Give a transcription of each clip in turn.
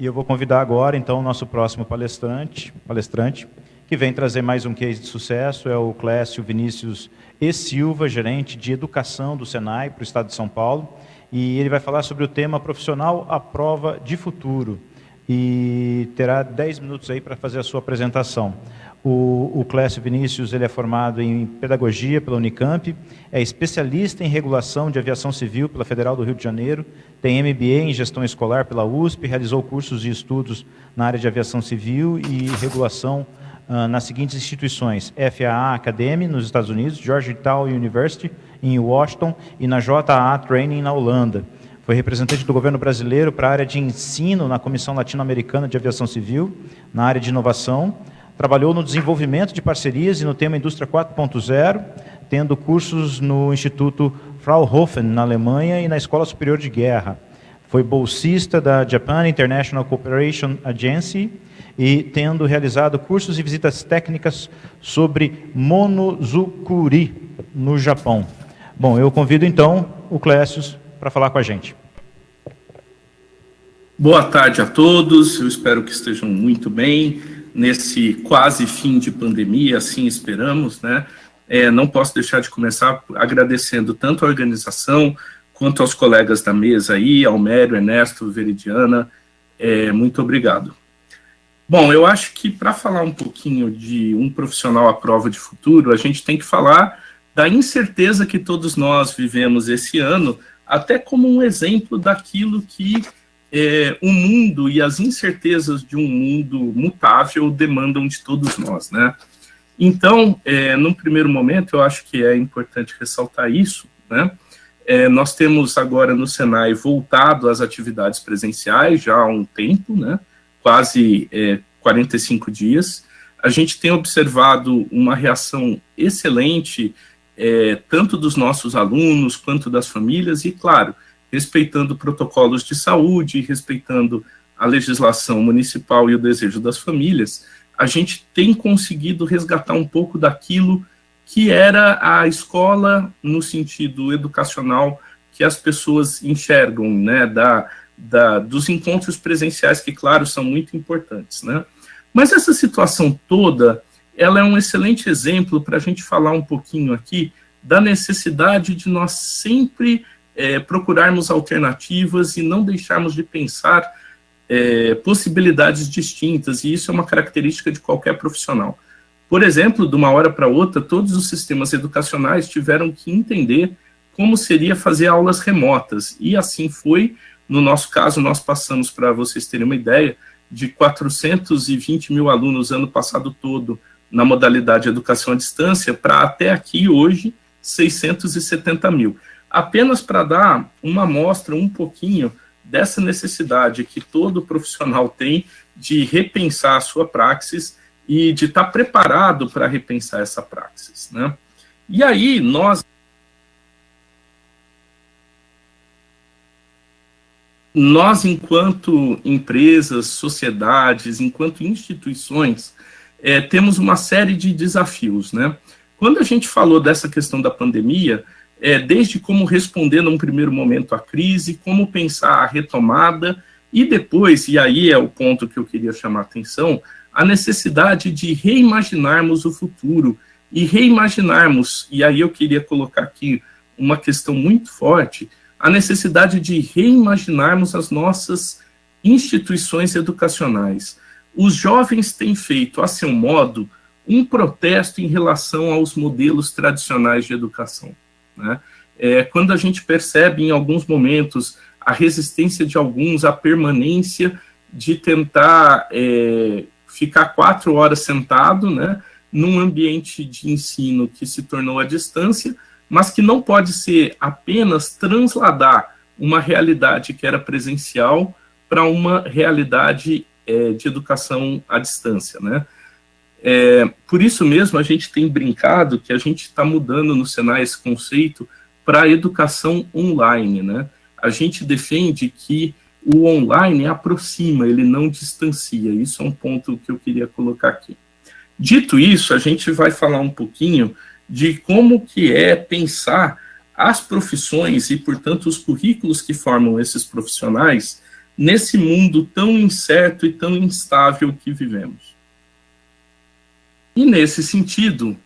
E eu vou convidar agora, então, o nosso próximo palestrante, que vem trazer mais um case de sucesso, é o Clécio Vinícius E. Silva, gerente de educação do Senai para o estado de São Paulo, e ele vai falar sobre o tema profissional à prova de futuro, e terá 10 minutos aí para fazer a sua apresentação. O Clécio Vinícius, ele é formado em Pedagogia pela Unicamp, é especialista em Regulação de Aviação Civil pela Federal do Rio de Janeiro, tem MBA em Gestão Escolar pela USP, realizou cursos e estudos na área de Aviação Civil e Regulação nas seguintes instituições: FAA Academy, nos Estados Unidos, Georgetown University, em Washington, e na JA Training, na Holanda. Foi representante do governo brasileiro para a área de ensino na Comissão Latino-Americana de Aviação Civil, na área de inovação. Trabalhou no desenvolvimento de parcerias e no tema Indústria 4.0, tendo cursos no Instituto Fraunhofer, na Alemanha, e na Escola Superior de Guerra. Foi bolsista da Japan International Cooperation Agency e tendo realizado cursos e visitas técnicas sobre Monozukuri, no Japão. Bom, eu convido então o Clécio para falar com a gente. Boa tarde a todos, eu espero que estejam muito bem nesse quase fim de pandemia, assim esperamos, né? Não posso deixar de começar agradecendo tanto a organização quanto aos colegas da mesa aí, Almério, Ernesto, Veridiana, muito obrigado. Bom, eu acho que para falar um pouquinho de um profissional à prova de futuro, a gente tem que falar da incerteza que todos nós vivemos esse ano, até como um exemplo daquilo que o mundo e as incertezas de um mundo mutável demandam de todos nós, né? Então, num primeiro momento, eu acho que é importante ressaltar isso, né? Nós temos agora no Senai voltado às atividades presenciais já há um tempo, né? Quase 45 dias. A gente tem observado uma reação excelente, tanto dos nossos alunos quanto das famílias, e, claro, respeitando protocolos de saúde, respeitando a legislação municipal e o desejo das famílias, a gente tem conseguido resgatar um pouco daquilo que era a escola no sentido educacional que as pessoas enxergam, né, dos encontros presenciais, que, claro, são muito importantes, né? Mas essa situação toda, ela é um excelente exemplo para a gente falar um pouquinho aqui da necessidade de nós sempre procurarmos alternativas e não deixarmos de pensar possibilidades distintas, e isso é uma característica de qualquer profissional. Por exemplo, de uma hora para outra, todos os sistemas educacionais tiveram que entender como seria fazer aulas remotas, e assim foi. No nosso caso, nós passamos, para vocês terem uma ideia, de 420 mil alunos ano passado todo na modalidade educação à distância, para até aqui, hoje, 670 mil. Apenas para dar uma amostra um pouquinho dessa necessidade que todo profissional tem de repensar a sua praxis e de estar preparado para repensar essa praxis, né? E aí, nós, enquanto empresas, sociedades, enquanto instituições, temos uma série de desafios, né? Quando a gente falou dessa questão da pandemia, desde como responder num primeiro momento à crise, como pensar a retomada, e depois, e aí é o ponto que eu queria chamar a atenção, a necessidade de reimaginarmos o futuro, e reimaginarmos, e aí eu queria colocar aqui uma questão muito forte, a necessidade de reimaginarmos as nossas instituições educacionais. Os jovens têm feito, a seu modo, um protesto em relação aos modelos tradicionais de educação, né? Quando a gente percebe em alguns momentos a resistência de alguns, a permanência de tentar ficar 4 horas sentado, né, num ambiente de ensino que se tornou à distância, mas que não pode ser apenas transladar uma realidade que era presencial para uma realidade de educação à distância, né? Por isso mesmo, a gente tem brincado que a gente está mudando no Senai esse conceito para a educação online, né? A gente defende que o online aproxima, ele não distancia. Isso é um ponto que eu queria colocar aqui. Dito isso, a gente vai falar um pouquinho de como que é pensar as profissões e, portanto, os currículos que formam esses profissionais nesse mundo tão incerto e tão instável que vivemos. E nesse sentido,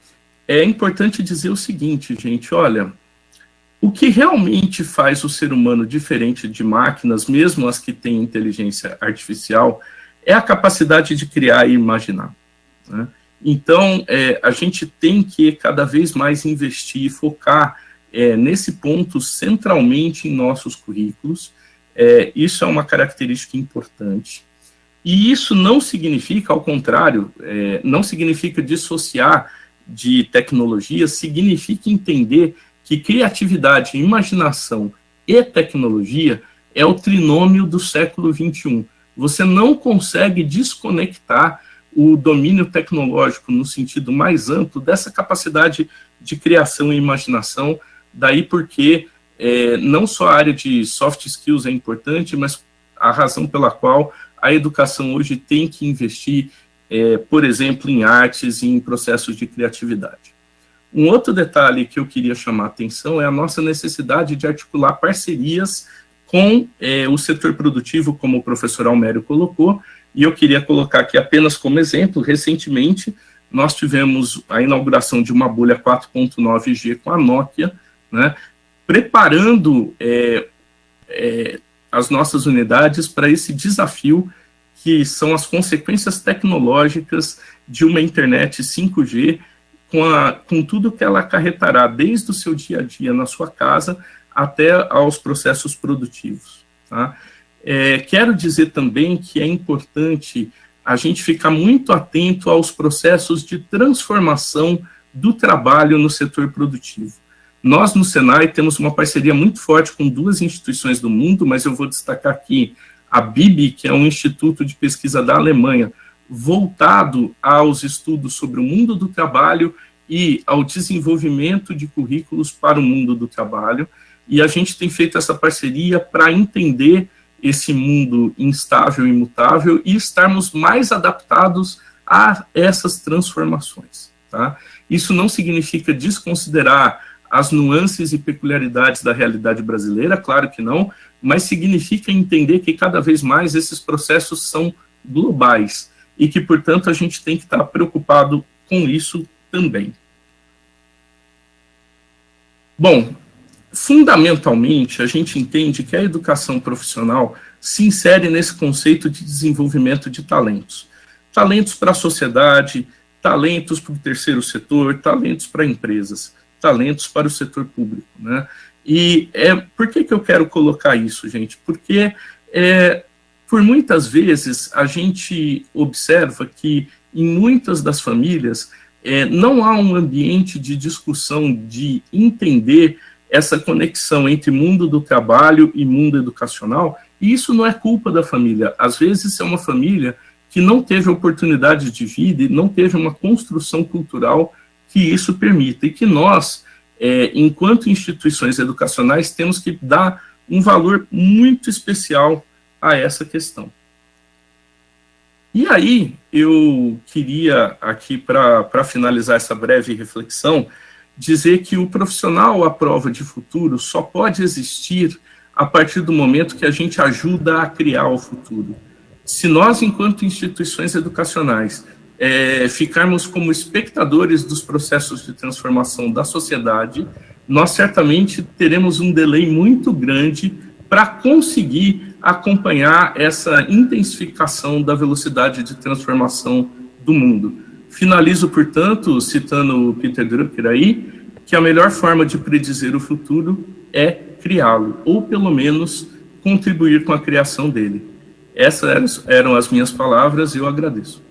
é importante dizer o seguinte, gente, olha, o que realmente faz o ser humano diferente de máquinas, mesmo as que têm inteligência artificial, é a capacidade de criar e imaginar, né? Então, a gente tem que cada vez mais investir e focar nesse ponto centralmente em nossos currículos. Isso é uma característica importante. E isso não significa, ao contrário, não significa dissociar de tecnologia, significa entender que criatividade, imaginação e tecnologia é o trinômio do século XXI. Você não consegue desconectar o domínio tecnológico no sentido mais amplo dessa capacidade de criação e imaginação, daí porque não só a área de soft skills é importante, mas a razão pela qual a educação hoje tem que investir, por exemplo, em artes e em processos de criatividade. Um outro detalhe que eu queria chamar a atenção é a nossa necessidade de articular parcerias com o setor produtivo, como o professor Almério colocou, e eu queria colocar aqui apenas como exemplo, recentemente nós tivemos a inauguração de uma bolha 4.9G com a Nokia, né, preparando as nossas unidades para esse desafio que são as consequências tecnológicas de uma internet 5G, com tudo que ela acarretará, desde o seu dia a dia na sua casa até aos processos produtivos, tá? Quero dizer também que é importante a gente ficar muito atento aos processos de transformação do trabalho no setor produtivo. Nós, no Senai, temos uma parceria muito forte com duas instituições do mundo, mas eu vou destacar aqui a BIB, que é um instituto de pesquisa da Alemanha, voltado aos estudos sobre o mundo do trabalho e ao desenvolvimento de currículos para o mundo do trabalho, e a gente tem feito essa parceria para entender esse mundo instável e imutável e estarmos mais adaptados a essas transformações, tá? Isso não significa desconsiderar as nuances e peculiaridades da realidade brasileira, claro que não, mas significa entender que cada vez mais esses processos são globais e que, portanto, a gente tem que estar preocupado com isso também. Bom, fundamentalmente, a gente entende que a educação profissional se insere nesse conceito de desenvolvimento de talentos. Talentos para a sociedade, talentos para o terceiro setor, talentos para empresas, talentos para o setor público, né? E por que eu quero colocar isso, gente? Porque, por muitas vezes, a gente observa que, em muitas das famílias, não há um ambiente de discussão, de entender essa conexão entre mundo do trabalho e mundo educacional, e isso não é culpa da família. Às vezes é uma família que não teve oportunidade de vida e não teve uma construção cultural que isso permita, e que nós, enquanto instituições educacionais, temos que dar um valor muito especial a essa questão. E aí, eu queria aqui, para finalizar essa breve reflexão, dizer que o profissional à prova de futuro só pode existir a partir do momento que a gente ajuda a criar o futuro. Se nós, enquanto instituições educacionais, ficarmos como espectadores dos processos de transformação da sociedade, nós certamente teremos um delay muito grande para conseguir acompanhar essa intensificação da velocidade de transformação do mundo. Finalizo, portanto, citando o Peter Drucker aí, que a melhor forma de predizer o futuro é criá-lo, ou pelo menos contribuir com a criação dele. Essas eram as minhas palavras e eu agradeço.